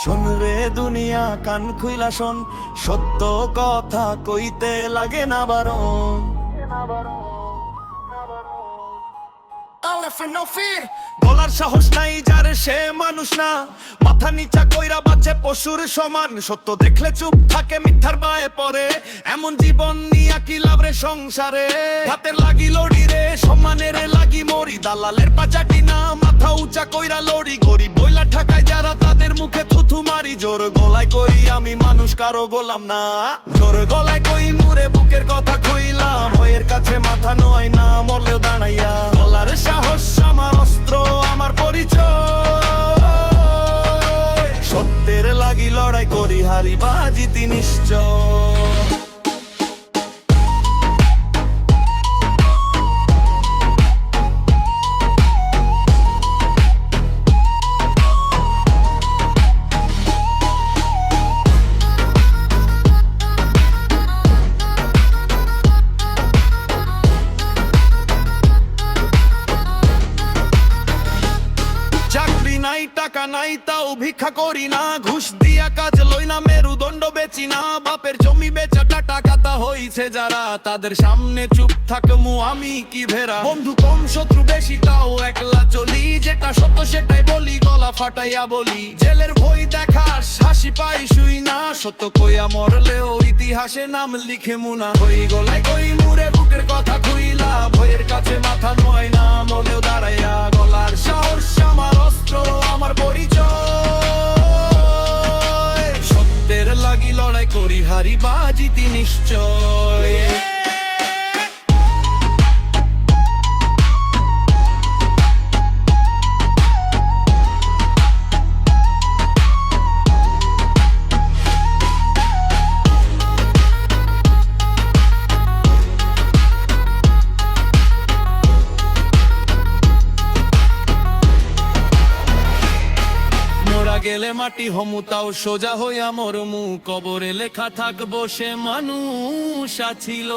শোন রে দুনিয়া কান খুইলা শোন, সত্য কথা কইতে লাগে না বারণ। বলার সাহস নাই যারে সে মানুষ না, মাথা নিচা কইরা বাঁচে পশুর সমান। সত্য দেখলে চুপ থাকে, মিথ্যার বায়ে পড়ে, এমন জীবন নিয়া কি লাভ রে সংসারে। হাতের লাগি লড়ি রে, সম্মানের লাগি মরি, দালালের পাচাটি না মাথা উঁচা কইরা লড়ি। গরিব বইলা ঠাকায় যারা তাদের মুখে থুথু মারি। জোর গলায় কই আমি মানুষ কারো গোলাম না, জোর গলায় কই মুরে বুকের কথা কইলাম। ভয়ের কাছে মাথা নয় না, মরলেও দাঁড়াইয়া। গলার সাহস আমার অস্ত্র, আমার পরিচয়। সত্যের লাগি লড়াই করি, হারি বা জিতি নিশ্চয়। নাই টাকা নাই তাও ভিক্ষা করি না, ঘুষ দিয়া কাজ লই না, মেরুদণ্ড বেচি না। বাপের জমি বেচা টাকা হইছে যারা, তাদের সামনে চুপ থাকমু আমি কি ভেরা। বন্ধু কম শত্রু বেশি তাও একলা চলি, যেটা সত্য সেটাই বলি, গলা ফাটাইয়া বলি। জেলের বই দেখা হাসি পাই শুই না, সত্য কইয়া মরলেও ইতিহাসে নাম লিখে মুনা। কই গলায় কই মুরে বুকের কথা খুইলা, ভয়ের কাছে মাথা নয় না, মনেও দাঁড়াইয়া। গলার সাহস আমার অস্ত্র, আমার পরিচয়। সত্যের লাগি লড়াই করি, হারি বা জিতি নিশ্চয়। গেলে মাটি হমু তাও সোজা হইয়া মরমু, কবরে লেখা থাকবো সে মানুষ আছিল।